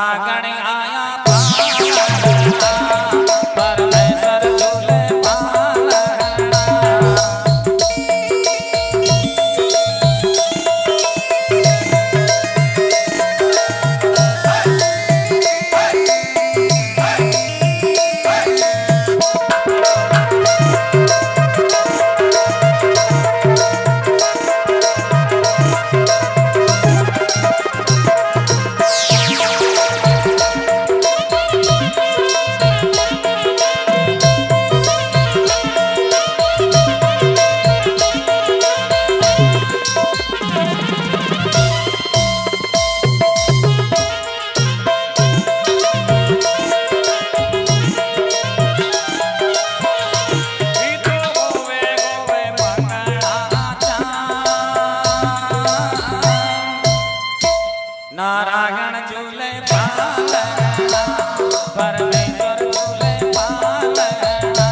भागण आया परमेश्वर झूले नारायण झूले पालना परमेश्वर झूले पालना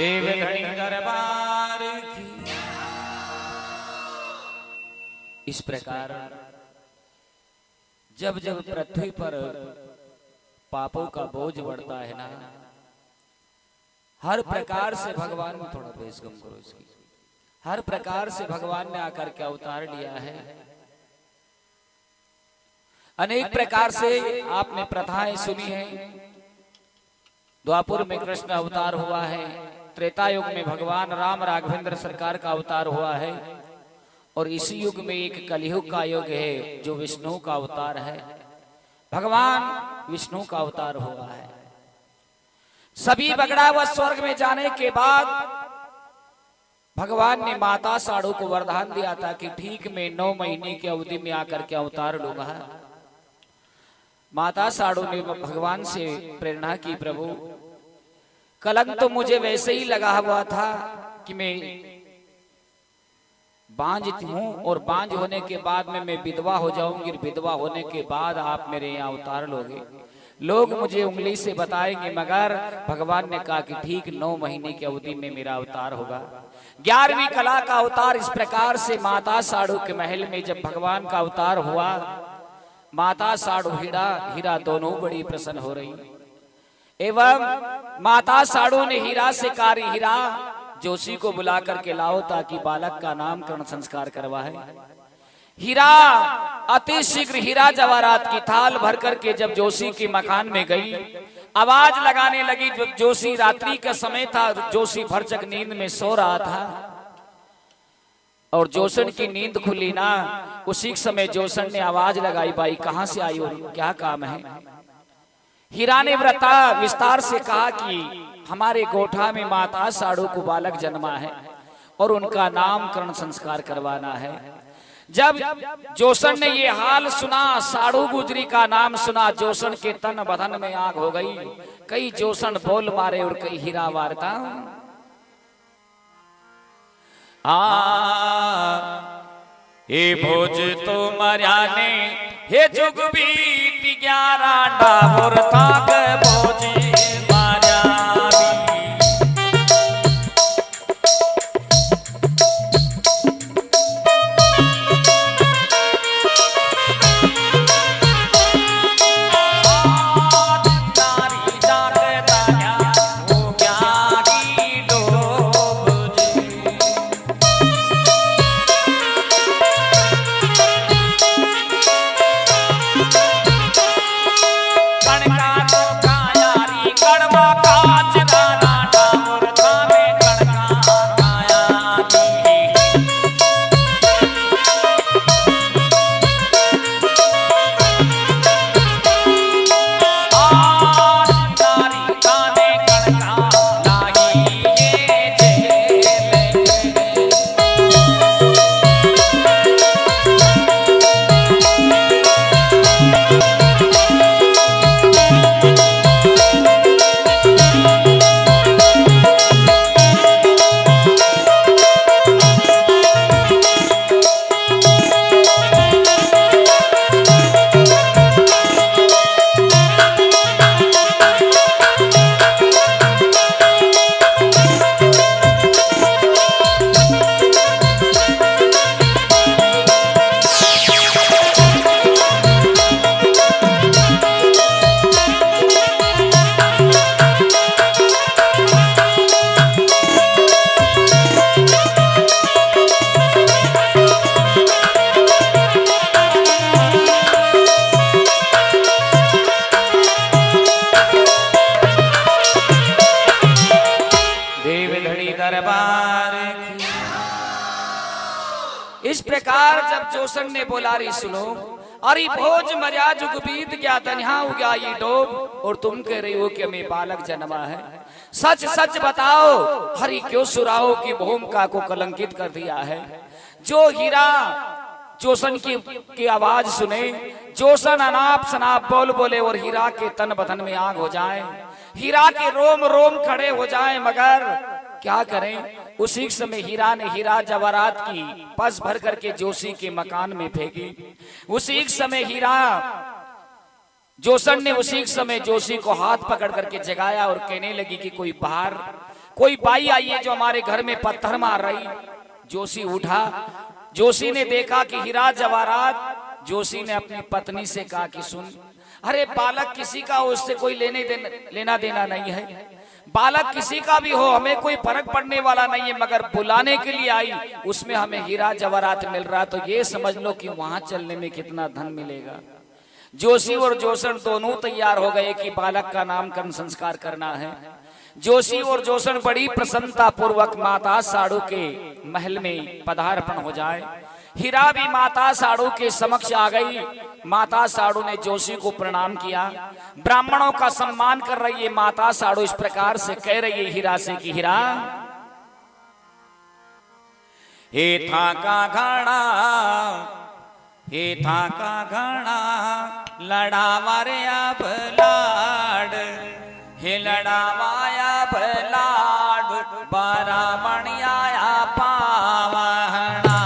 देवधनी दरबार की। इस प्रकार जब जब पृथ्वी पर पापों का बोझ बढ़ता है ना, हर प्रकार से भगवान ने, थोड़ा बेस कम करो इसकी, हर प्रकार से भगवान ने आकर के अवतार लिया है। अनेक प्रकार से आपने प्रथाएं सुनी है। द्वापुर में कृष्ण अवतार हुआ है, त्रेता युग में भगवान राम राघवेंद्र सरकार का अवतार हुआ है, और इसी युग में एक कलयुग का युग है जो विष्णु का अवतार है। भगवान विष्णु का अवतार हुआ है। सभी बगड़ा व स्वर्ग में जाने के बाद भगवान ने माता साड़ू को वरदान दिया था कि ठीक में 9 महीने की अवधि में आकर के अवतार लूंगा। माता साड़ू ने भगवान से प्रेरणा की, प्रभु कलंक तो मुझे वैसे ही लगा हुआ था कि मैं बांझ हूं, और बांझ होने के बाद में मैं विधवा हो जाऊंगी, विधवा होने के बाद आप मेरे यहाँ अवतार लोगे। लोग मुझे उंगली से बताएंगे, मगर भगवान ने कहा कि ठीक 9 महीने की अवधि में मेरा अवतार होगा। 11वीं कला का अवतार इस प्रकार से माता साड़ू के महल में जब भगवान का अवतार हुआ, माता साड़ू हीरा दोनों बड़ी प्रसन्न हो रही, एवं माता साड़ू ने हीरा से कहा, हीरा जोशी को बुला करके लाओ ताकि बालक का नामकरण संस्कार करवाए। हीरा अति शीघ्र हीरा जवाहरात की थाल भर करके जब जोशी के मकान में गई, आवाज लगाने लगी। जोशी, रात्रि का समय था, जोशी भरचक नींद में सो रहा था, और जोशन की नींद खुली ना, उसी समय जोशन ने आवाज लगाई, भाई कहां से आई हो, क्या काम है? हीरा ने व्रता विस्तार से कहा कि हमारे गोठा में माता साड़ू को बालक जन्मा है और उनका नामकरण संस्कार करवाना है। जब जोशन ने ये हाल सुना, साड़ू गुजरी का नाम सुना, जोशन के तन बदन में आग हो गई। कई जोशन बोल मारे और कई हीरा वारता। हे भोज तो मर्याने, हे जुग बीत 11 डाबर थाक भोजी इस प्रकार जब जोशन ने बोला, री सुनो, अरे भोज मर्या जुग बीत गया, तन्हा हो गया ये डोब, और तुम कह रही हो कि हमें बालक जन्मा है। सच सच बताओ, हरि क्यों सुराओ की भूमिका को कलंकित कर दिया है। जो हीरा जोशन की आवाज सुने, जोशन अनाप शनाप बोल बोले और हीरा के तन बदन में आग हो जाए, हीरा के रोम रोम खड़े हो जाए, मगर क्या करें। उसी समय हीरा ने हीरा जवाहरात की पस भर करके जोशी के मकान में फेंकी। उसी समय हीरा जोशन ने उसी समय जोशी को हाथ पकड़ करके जगाया और कहने लगी कि कोई बाहर कोई बाई आई है जो हमारे घर में पत्थर मार रही। जोशी उठा, जोशी ने देखा कि हीरा जवाहरात। जोशी ने अपनी पत्नी से कहा कि सुन, अरे बालक किसी का हो, उससे कोई लेना देना नहीं है। बालक किसी का भी हो, हमें कोई फर्क पड़ने वाला नहीं है, मगर बुलाने के लिए आई, उसमें हमें हीरा जवाहरात मिल रहा, तो ये समझ लो कि वहां चलने में कितना धन मिलेगा। जोशी और जोशन दोनों तैयार हो गए कि बालक का नामकरण संस्कार करना है। जोशी और जोशन बड़ी प्रसन्नता पूर्वक माता साड़ू के महल में पदार्पण हो जाए। हीरा भी माता साड़ू के समक्ष आ गई। माता साड़ू ने जोशी को प्रणाम किया, ब्राह्मणों का सम्मान कर रही है। माता साड़ू इस प्रकार से कह रही है हीरा से कि हीरा, हे था का घड़ा, हे था का घड़ा, लड़ा मारे अब लाड, हे लड़ा माया भलाड, बारा मणिया पावना।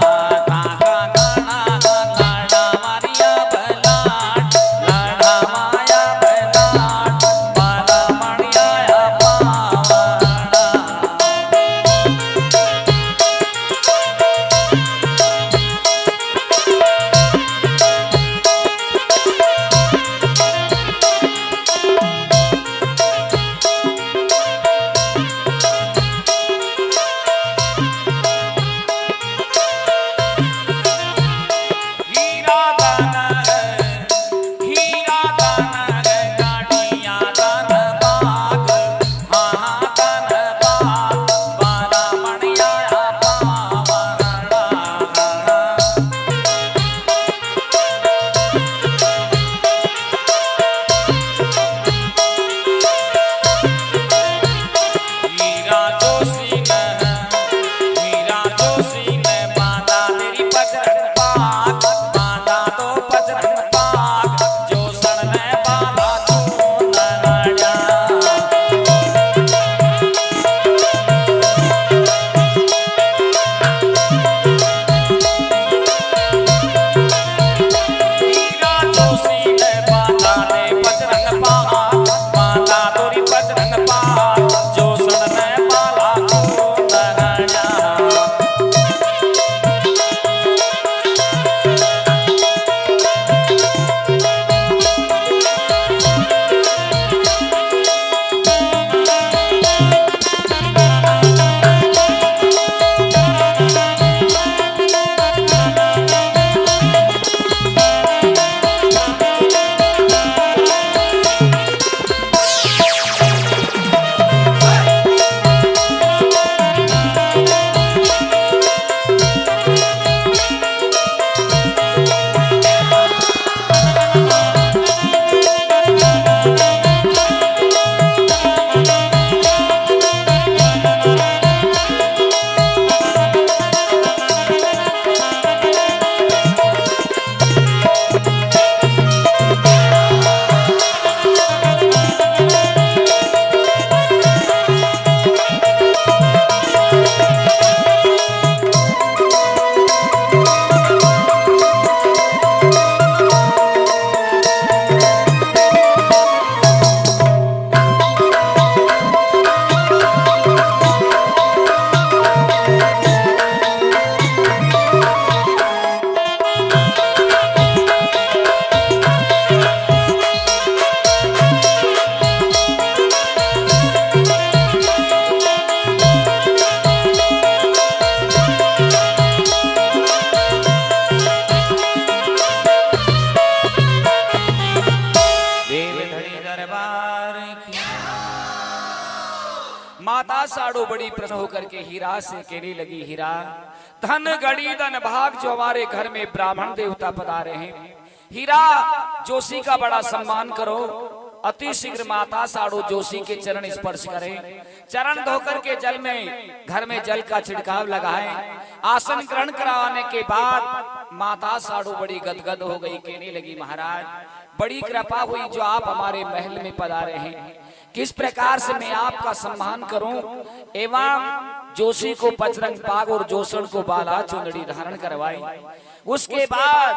माता साड़ू बड़ी प्रसन्न होकर के हीरा से कहने लगी, हीरा धन गड़ी धन भाग जो हमारे घर में ब्राह्मण देवता पधारे हैं। हीरा जोशी का बड़ा सम्मान करो। अति शीघ्र माता साड़ू जोशी के चरण स्पर्श करें, चरण धोकर के जल में घर में जल का छिड़काव लगाएं। आसन ग्रहण कराने के बाद माता साड़ू बड़ी गदगद हो गई, कहने लगी, महाराज बड़ी कृपा हुई जो आप हमारे महल में पधारे हैं। किस प्रकार से मैं आपका सम्मान करूं। एवं जोशी को पचरंग पाग और जोशन को बाला चुंदड़ी धारण करवाई। उसके बाद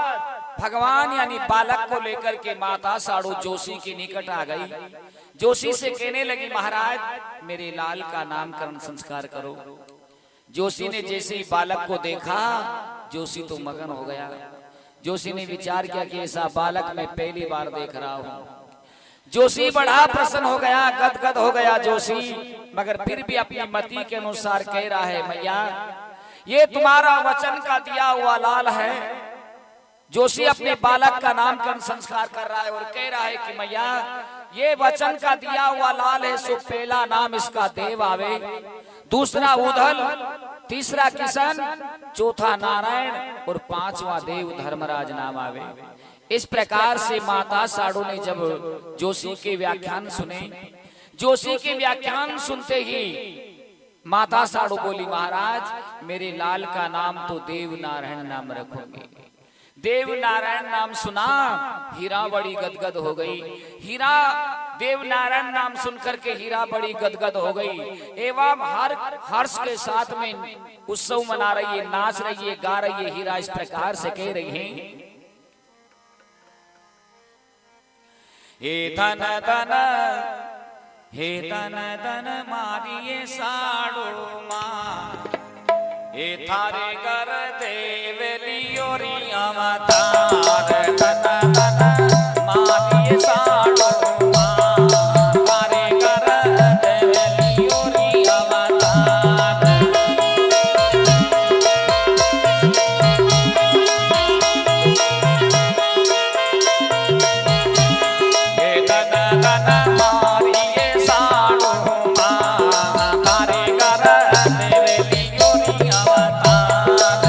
भगवान यानी बालक को लेकर के माता साड़ू जोशी के निकट आ गई। जोशी से कहने लगी महाराज मेरे लाल का नामकरण संस्कार करो। जोशी ने जैसे ही बालक को देखा जोशी तो मगन हो गया। जोशी ने विचार किया कि ऐसा बालक मैं पहली बार देख रहा हूं। जोशी बड़ा प्रसन्न हो गया, गदगद हो गया जोशी, मगर फिर भी अपनी मति के अनुसार कह रहा है मैया ये तुम्हारा वचन का दिया हुआ लाल है। जोशी अपने बालक का नामकरण संस्कार कर रहा है और कह रहा है कि मैया ये वचन का दिया हुआ लाल है, सो पहला नाम इसका देव आवे, दूसरा उधल, तीसरा किशन, चौथा नारायण और पांचवा देव धर्मराज नाम आवे। इस प्रकार से माता साडू ने जब जोशी के व्याख्यान सुने, जोशी के व्याख्यान सुनते ही माता साडू बोली महाराज मेरे लाल का नाम तो देव नारायण नाम रखोगे। देव नारायण नाम सुना हीरा बड़ी गदगद हो गई। हीरा देव नारायण नाम सुनकर के हीरा बड़ी गदगद हो गई एवं हर हर्ष के साथ में उत्सव मना रही है, नाच रही है, गा रही है। हीरा इस प्रकार से कह रही है हे धन धन हे धन धन मारिए साडू मां, हे थारे घर देवलियो रिया अवतार। धन धन मारिए साडू मां, थारे घर देवलियो रिया अवतार। हे धन धन मारिए साडू मां, थारे घर देवलियो रिया अवतार।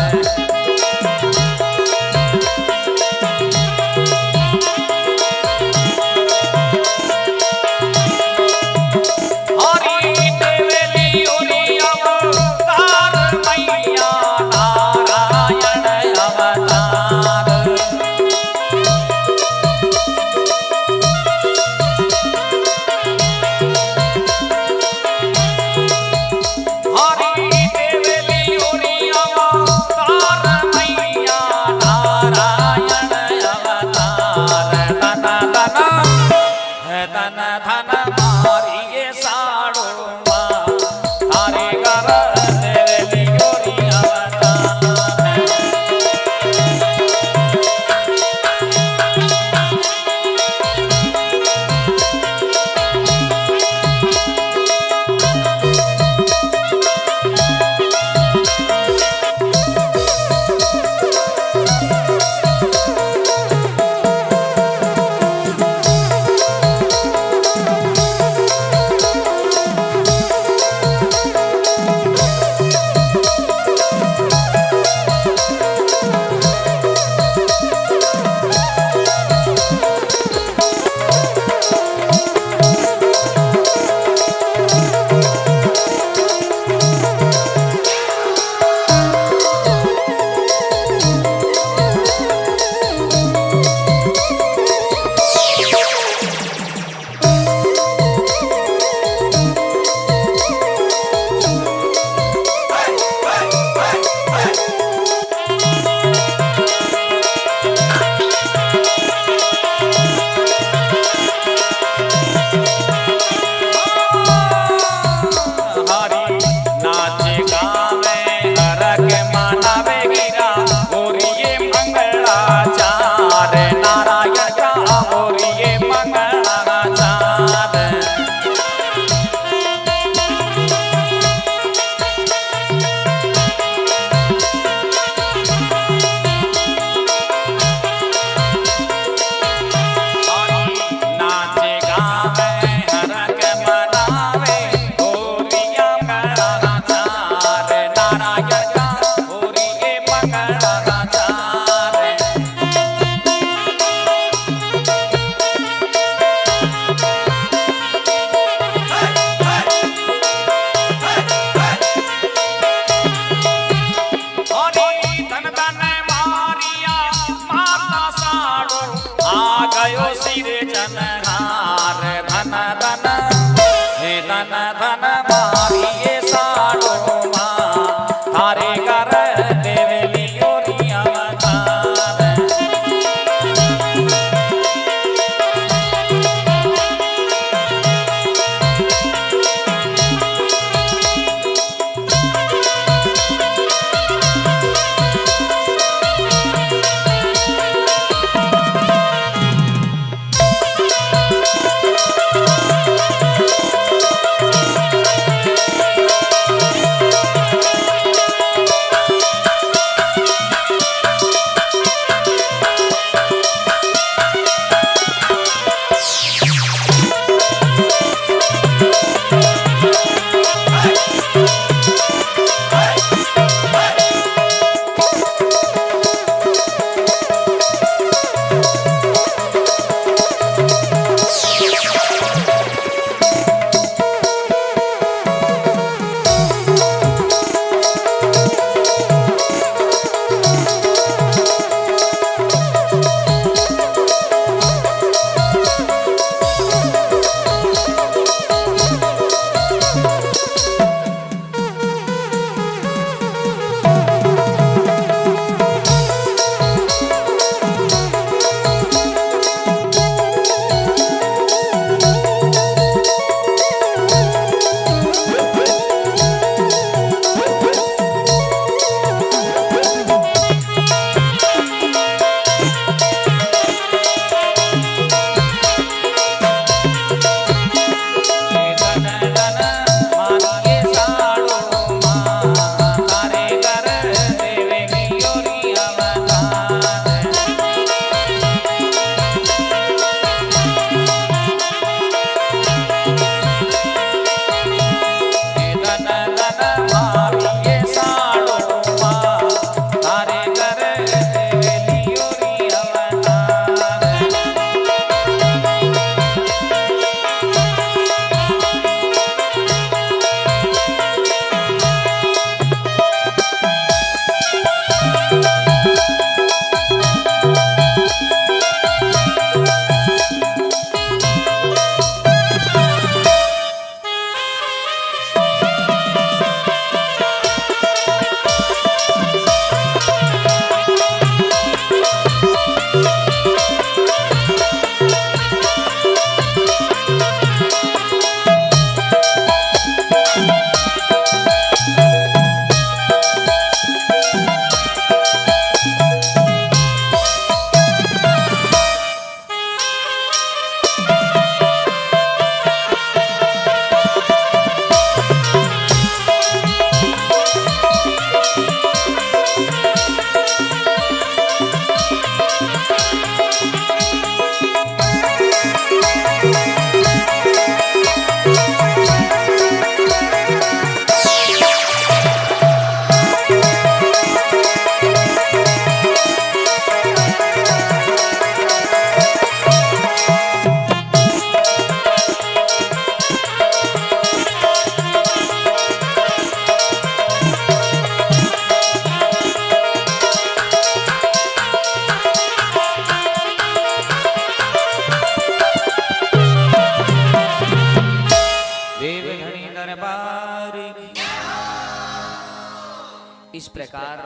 इस प्रकार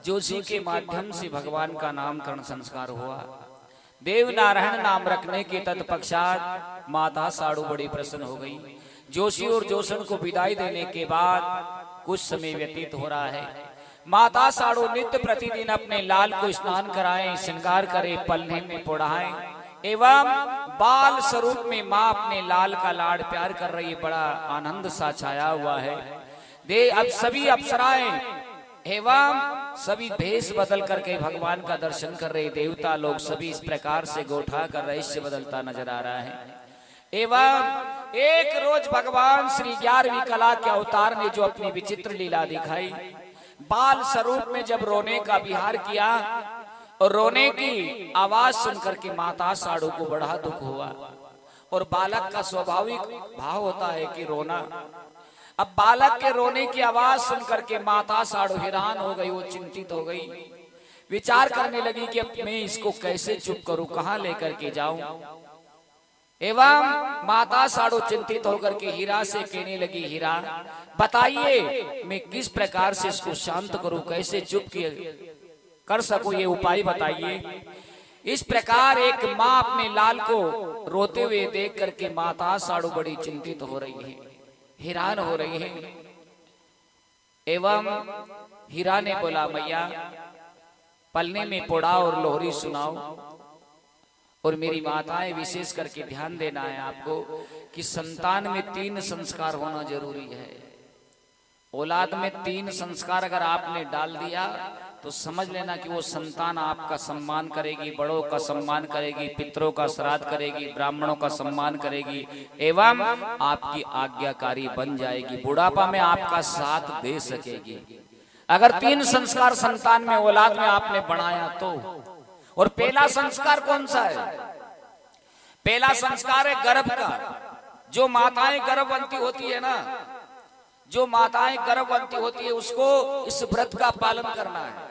जोशी के माध्यम से भगवान का नामकरण संस्कार हुआ। देव नारायण नाम रखने के तत्पश्चात माता साड़ू बड़ी प्रसन्न हो गई। जोशी और जोशन को विदाई देने के बाद कुछ समय व्यतीत हो रहा है। माता साड़ू नित्य प्रतिदिन अपने लाल को स्नान कराएं, श्रृंगार करें, पलने में पोढ़ाएं एवं बाल स्वरूप में माँ अपने लाल का लाड़ प्यार कर रही है। बड़ा आनंद सा छाया हुआ है। अब सभी अप्सराएं एवं सभी भेष बदल करके भगवान का दर्शन कर रहे। देवता लोग सभी इस प्रकार से गोठा कर रहस्य बदलता नजर आ रहा है। एवं एक रोज भगवान श्री 11वीं कला के अवतार ने जो अपनी विचित्र लीला दिखाई, बाल स्वरूप में जब रोने का विहार किया और रोने की आवाज सुनकर के माता साड़ू को बड़ा दुख हुआ। और बालक का स्वाभाविक भाव होता है कि रोना। अब बालक के रोने की आवाज सुनकर के माता साड़ू हैरान हो गई, वो चिंतित हो गई, विचार करने लगी कि अब मैं इसको कैसे चुप करूं, कहां लेकर के जाऊं। एवं माता साड़ू चिंतित होकर के हीरा से कहने लगी, हीरा बताइए मैं किस प्रकार से इसको शांत करूं, कैसे चुप कर सकूं, ये उपाय बताइए। इस प्रकार एक माँ अपने लाल को रोते हुए देख करके माता साड़ू बड़ी चिंतित हो रही है, हैरान हो रही है। एवं हीरा ने बोला, मैया पलने में पोड़ा और लोहरी सुनाओ। और मेरी माताएं विशेष करके ध्यान देना है आपको कि संतान में 3 संस्कार होना जरूरी है। औलाद में 3 संस्कार अगर आपने डाल दिया तो समझ लेना कि वो संतान आपका सम्मान करेगी, बड़ों का सम्मान करेगी, पितरों का श्राद्ध करेगी, ब्राह्मणों का सम्मान करेगी एवं आपकी आज्ञाकारी बन जाएगी, बुढ़ापा में आपका साथ दे सकेगी। अगर 3 संस्कार संतान में औलाद में आपने बनाया तो। और पहला संस्कार कौन सा है? पहला संस्कार है गर्भ का। जो माताएं गर्भवती होती है ना, जो माताएं गर्भवती होती है उसको इस व्रत का पालन करना है।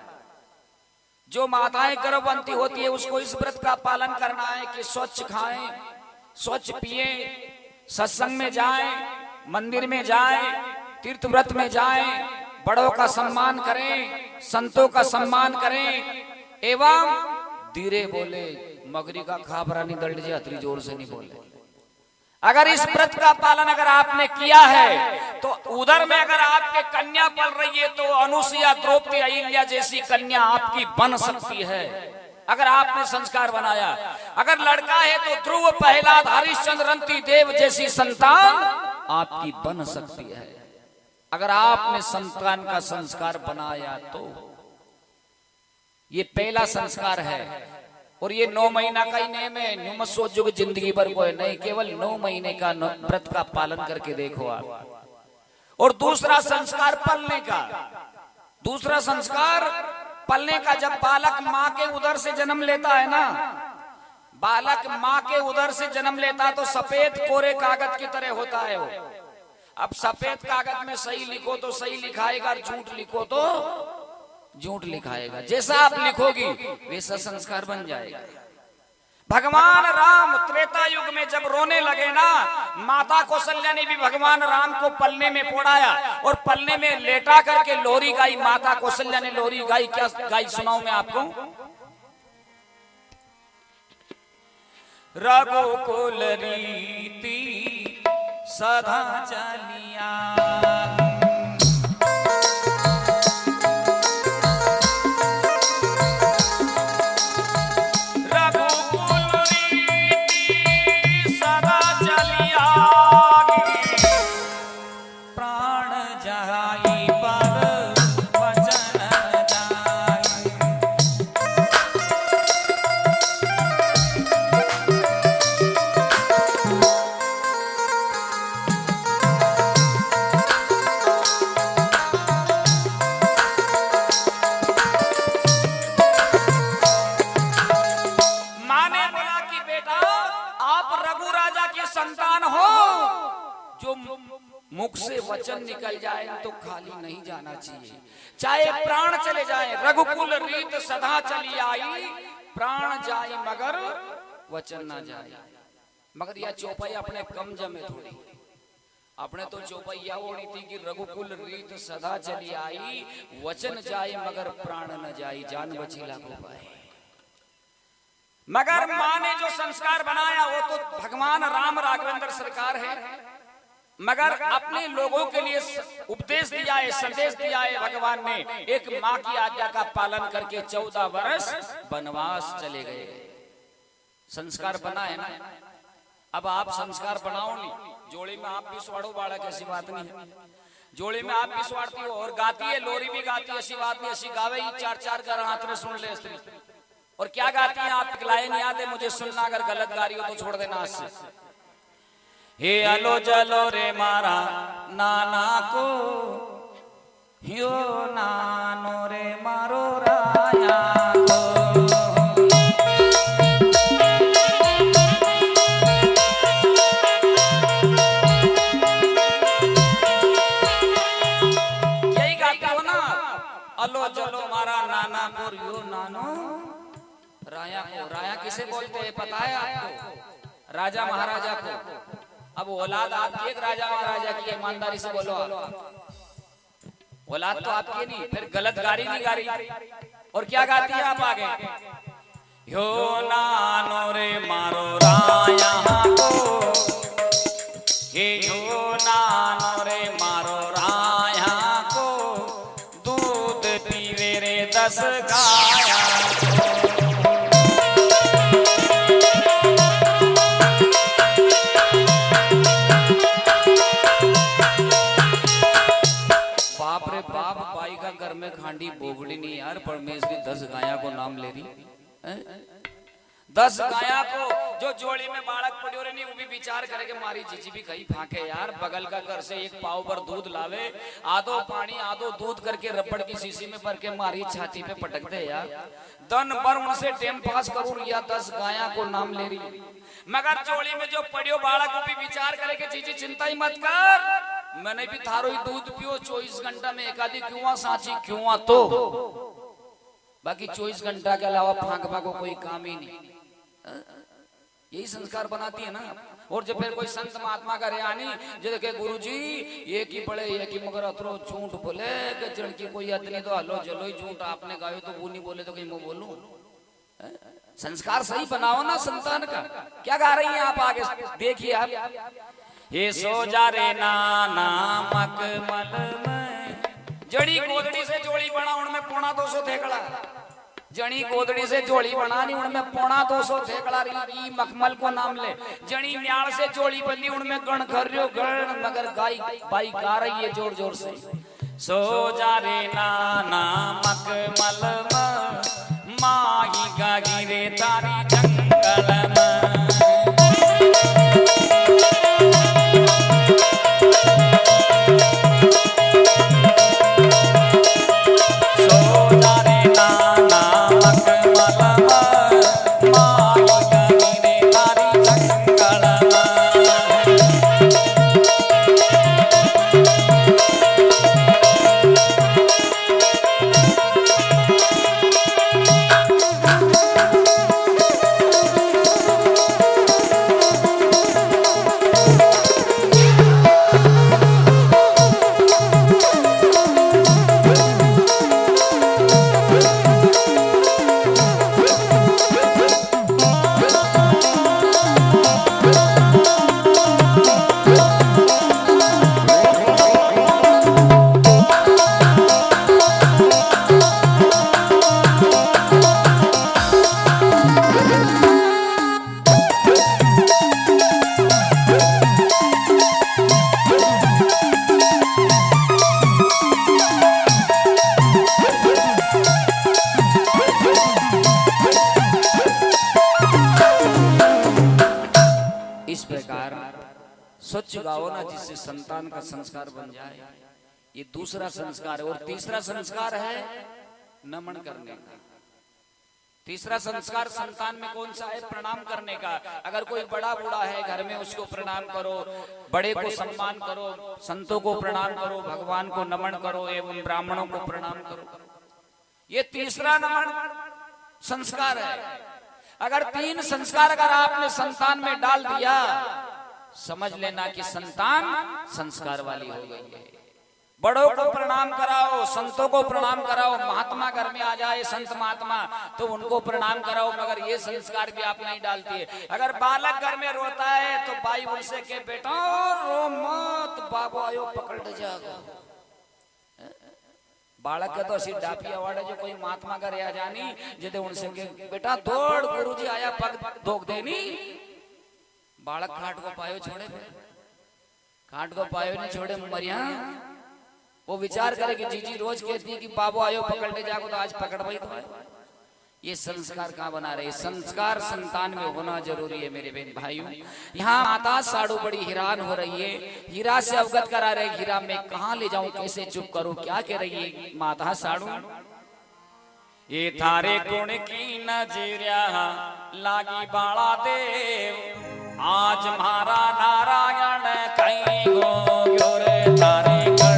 जो माताएं गर्भवती होती है उसको इस व्रत का पालन करना है कि स्वच्छ खाएं, स्वच्छ पिए, सत्संग में जाएं, मंदिर में जाएं, तीर्थ व्रत में जाएं, बड़ों का सम्मान करें, संतों का सम्मान करें एवं धीरे बोले, मगरी का खाबरा नहीं दल्ड जी, अतरी जोर से नहीं बोले। अगर इस व्रत का पालन अगर आपने किया है तो उधर में अगर आपके कन्या पल रही है तो अनुसुईया, द्रौपदी, अहिल्या जैसी कन्या आपकी बन सकती है अगर आपने संस्कार बनाया। अगर लड़का है तो ध्रुव, प्रहलाद, हरिश्चंद्र, रंती देव जैसी संतान आपकी बन सकती है अगर आपने संतान का संस्कार बनाया तो। ये पहला संस्कार है। और ये 9 महीना का ही नेम है, नुम सोचो जिंदगी भर कोई नहीं, केवल 9 महीने का व्रत का पालन करके देखो आप। और दूसरा संस्कार पलने का। दूसरा संस्कार पलने का, जब बालक माँ के उदर से जन्म लेता है ना, बालक माँ के उदर से जन्म लेता तो सफेद कोरे कागज की तरह होता है वो। अब सफेद कागज में सही लिखो तो सही लिखाएगा, झूठ लिखो तो झूठ लिखाएगा। जैसा आप लिखोगी वैसा संस्कार बन जाएगा। भगवान राम त्रेता युग में जब रोने लगे ना, माता कौशल्या ने भी भगवान राम को पलने में पोड़ाया और पलने में लेटा करके लोरी गाई। माता कौशल्या ने लोरी गाई। क्या गाई सुनाऊं मैं आपको? रघुकुल रीति सदा चलिया, मुख से वचन निकल जाए तो खाली नहीं जाना चाहिए, चाहे प्राण चले जाए। रघुकुल रीत सदा चली आई, प्राण जाए मगर वचन ना जाए। मगर यह चौपाई अपने कम जमे थोड़ी। आपने तो चौपैया ओढ़ी थी कि रघुकुल रीत सदा चली आई, वचन जाए मगर प्राण न जाई, जान बची लाखों पाए। मगर माँ ने जो संस्कार बनाया वो तो भगवान राम राघवेंद्र सरकार है, मगर अपने लोगों के लिए उपदेश दिया है, संदेश दिया है भगवान ने। एक माँ की आज्ञा का पालन करके 14 वर्ष वनवास चले गए। संस्कार बना है ना, अब आप संस्कार बनाओ नहीं, जोड़ी में आप भी स्वाड़ो बाड़ा, कैसी बात नहीं है। जोड़ी में आप भी स्वाड़ती हो और गाती है, लोरी भी गाती है, ऐसी बात नहीं, ऐसी गावे ही 4-4 कर हाथ में सुन ले स्त्री। और क्या गाती है आप लाए नहीं आते, मुझे सुनना, अगर गलत गा रही हो तो छोड़ देना आज से। हे अलो जलो रे मारा नाना को, हियो नानो रे मारो राया को। यही गाते हो ना, अलो जलो मारा नाना को, यो नानो राया को। राया किसे बोलते हैं पता है आपको? राजा महाराजा को। अब औलाद आपकी एक राजा महाराजा की, ईमानदारी से बोलो आप। औलाद तो आपकी नहीं, फिर गलत गारी नहीं गा रही। और क्या गाती है आप आगे? यो नानो रे मारो राया को, हे यो नानो रे मारो राया को, दूध पीवे रे 10 गाया। बाप बाई का घर में खांडी बोगड़ी नहीं यार, परमेश्वरी 10 गाया को नाम ले रही है। 10 गाया को जो जोड़ी में बालक पड़े नहीं, वो भी विचार करके मारी जीजी भी कहीं फाके यार। बगल का घर से 1 पाव भर दूध लावे, आधो पानी आधो दूध करके रबड़ की शीशी में भर के मारी छाती पे पटक दे यार। दिन भर उनसे टाइम पास करूं या 10 गाया को नाम ले रही। मगर जोड़ी में जो पड़ियो बालक को भी विचार करके जीजी चिंता ही मत कर, मैंने भी थारो ही दूध पियो 24 घंटा में एक आधी क्यों सांची क्यों तो, बाकी 24 घंटा के अलावा फांकबा को कोई काम ही नहीं। यही संस्कार बनाती है ना। और जब फिर कोई संत महात्मा का रेहानी जो देखे गुरुजी ये की पड़े ये की मगर अतरो झूठ बोले कि जड़ की कोई अतनी तो हलो जलो ही झूठ आपने गायो तो वो नहीं बोले तो कहीं मैं बोलूं। संस्कार सही बनाओ ना संतान का। क्या गा रही हैं आप आगे देखिए आप। ये सो जा रे नाना मखमल में, जड़ी गोदड़ी से जोड़ी बना उनमें 2.25 थेकड़ा। जड़ी गोदड़ी से जोड़ी बनानी उनमें 2.25 थेकड़ा रही मखमल को नाम ले। जड़ी न्याल से जोड़ी बनी उनमें गण खर्यो गण, मगर गाई बाई गा रही है जोर जोर से। सो जा रे नाना मखमल में, माही गा गिरे तारी जंगल में। स्वच्छ गाओ ना जिससे संतान का संस्कार बन जाए। ये दूसरा संस्कार है। और तीसरा संस्कार है नमन करने का। तीसरा संस्कार संतान में कौन सा है? प्रणाम करने का। अगर कोई बड़ा बूढ़ा है घर में उसको प्रणाम करो, बड़े को सम्मान करो, संतों को प्रणाम करो, भगवान को नमन करो एवं ब्राह्मणों को प्रणाम करो। ये तीसरा नमन संस्कार है। अगर 3 संस्कार अगर आपने संतान में डाल दिया समझ लेना कि संतान संस्कार वाली हो गई है। बड़ों को प्रणाम कराओ, संतों को प्रणाम कराओ, महात्मा घर में आ जाए संत महात्मा तो उनको प्रणाम कराओ, मगर ये संस्कार भी आप नहीं डालती है। अगर बालक घर में रोता है तो भाई उनसे के बेटा रो मत, बाबू आयो पकड़ जाएगा। बालक के तो असी डापी अवार्ड जो कोई महात्मा घर आ जानी जिदे उनसे के बेटा दौड़ गुरुजी आया पग धोक देनी, बालक खाट को पायो छोड़े, खाट को पायो नहीं छोड़े मरिया। वो विचार करे कि जीजी रोज कहती है कि बाबू आयो पकड़ने जाओ तो आज पकड़ भाई तो है। ये संस्कार कहाँ बना रहे? संस्कार संतान में होना जरूरी है मेरे बहन भाइयों। यहाँ माता साड़ू बड़ी हैरान हो रही है, हीरा से अवगत करा रहे, हीरा मैं कहाँ ले जाऊं, कैसे चुप करूं, क्या कह रही है माता साड़ू? ये थारे गुण की नजरिया लागी बाला देव, आज मारा नारायण कहीं गो गोरे थारे कहीं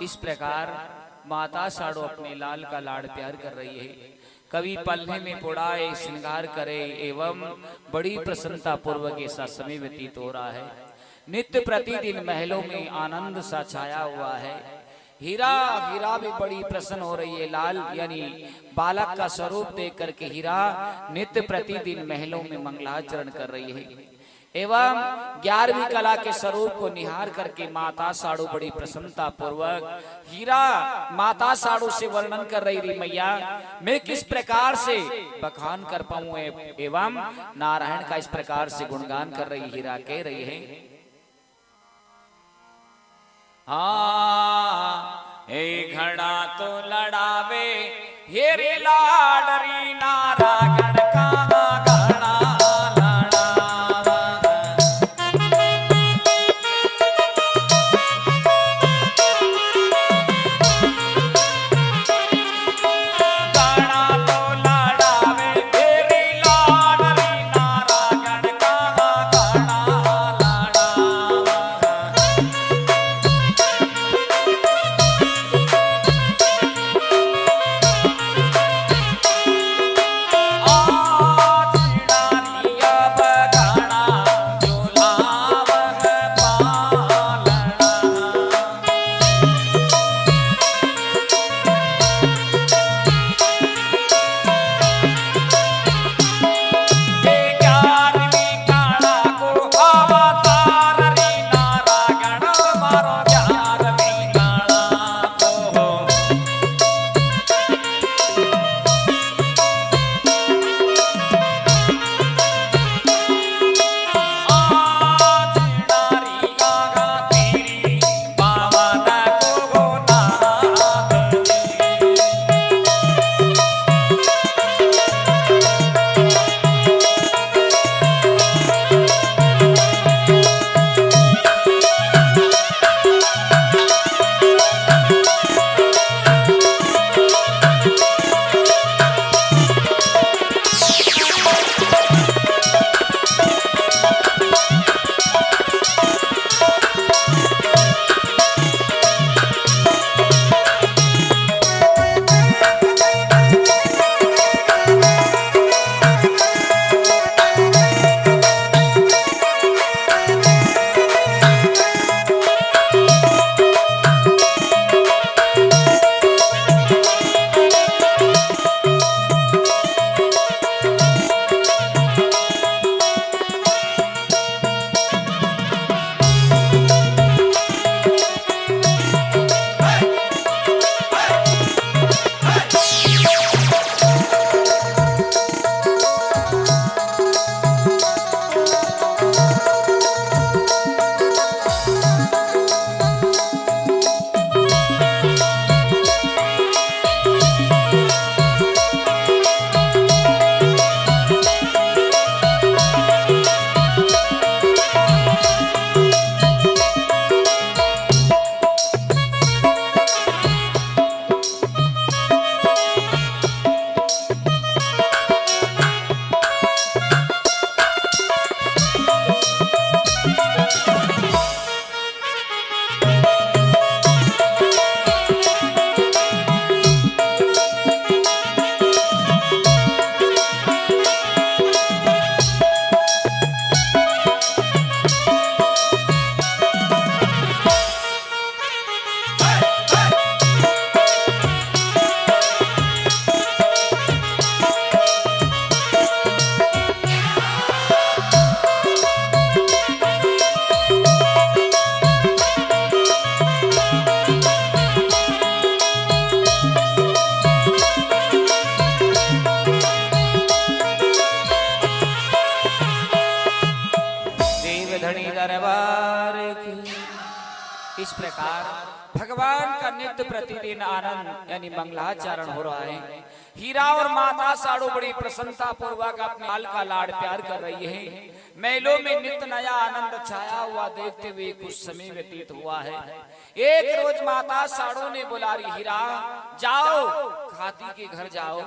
इस प्रकार माता साड़ो अपने लाल का लाड़ प्यार कर रही है। कवि पल्ले में पुड़ाए श्रृंगार करे एवं बड़ी प्रसन्नता पूर्वक ऐसा समय व्यतीत हो रहा है। नित्य प्रतिदिन महलों में आनंद सा छाया हुआ है। हीरा हीरा भी बड़ी प्रसन्न हो रही है। लाल यानी बालक का स्वरूप देख करके हीरा नित्य प्रतिदिन महलों में मंगलाचरण कर रही है एवं 11वीं कला के स्वरूप को निहार करके माता साड़ू बड़ी प्रसन्नता पूर्वक हीरा माता साड़ू से वर्णन कर रही थी, मैया मैं किस प्रकार से बखान कर पाऊं एवं नारायण का इस प्रकार से गुणगान कर रही हीरा कह रही है। हाँ हे घड़ा तो लड़ावे हेरे लाडरी नारायण का इस प्रकार भगवान का नित्य प्रतिदिन आनंद यानी मंगलाचरण हो रहा है। हीरा और माता साड़ू बड़ी प्रसन्नता पूर्वक अपने लाल का लाड़ प्यार कर रही है। मेलों में नित्य नया आनंद छाया हुआ देखते हुए कुछ समय व्यतीत हुआ है। एक रोज माता साड़ू ने बुला रही, हीरा जाओ खाती के घर जाओ,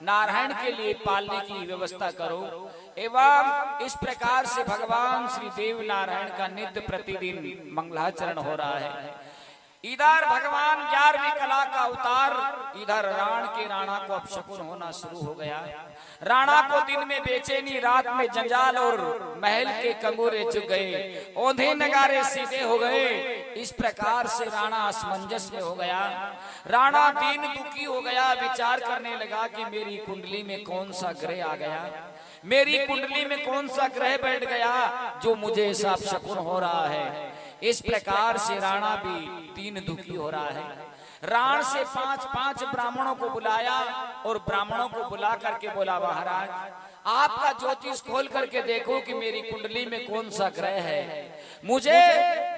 नारायण के लिए पालने की व्यवस्था करो। एवं इस प्रकार से भगवान श्री देव नारायण का नित्य प्रतिदिन मंगलाचरण हो रहा है। इधर भगवान 11वीं कला का अवतार, इधर राण के राणा को अपशकुन होना शुरू हो गया। राणा को दिन में बेचैनी, रात में जंजाल और महल के कंगोरे चुग गए, औंधे नगारे सीधे हो गए। इस प्रकार से राणा असमंजस में हो गया। राणा दीन दुखी हो गया, विचार करने लगा कि मेरी कुंडली में कौन सा ग्रह आ गया, मेरी कुंडली में कौन सा ग्रह बैठ गया जो मुझे ऐसा अपशकुन हो रहा है। इस प्रकार से राणा भी दीन दुखी हो रहा है। राण से 5 ब्राह्मणों को बुलाया और ब्राह्मणों को बुला करके बोला, महाराज आपका ज्योतिष खोल करके देखो कि मेरी कुंडली में कौन सा ग्रह है। मुझे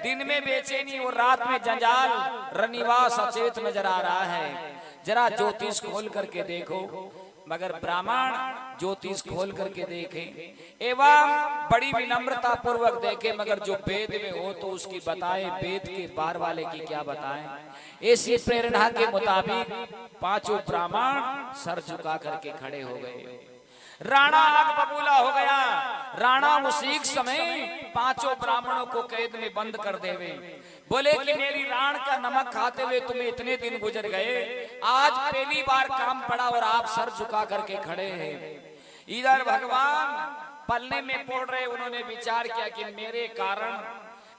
दिन में बेचैनी और रात में जंजाल, रनिवास अचेत नजर आ रहा है, जरा ज्योतिष खोल करके देखो। मगर ब्राह्मण ज्योतिष खोल करके देखे एवं बड़ी विनम्रता पूर्वक देखे, मगर जो वेद में हो तो उसकी बताए, वेद के बार वाले की क्या बताएं। ऐसी प्रेरणा के मुताबिक 5 ब्राह्मण सर झुका करके खड़े हो गए। राणा आग बबूला हो गया। राणा उसी समय 5 ब्राह्मणों को कैद में बंद कर देवे। बोले कि मेरी राण का नमक खाते हुए तुम्हें इतने दिन गुजर गए, आज पहली बार काम पड़ा और आप सर झुका करके खड़े हैं। इधर भगवान पलने में पड़ रहे, उन्होंने विचार किया कि मेरे कारण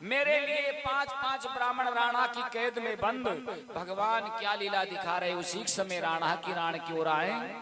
मेरे लिए 5 ब्राह्मण राणा की कैद में बंद, भगवान क्या लीला दिखा रहे। उसी समय राणा की राण की ओर आए।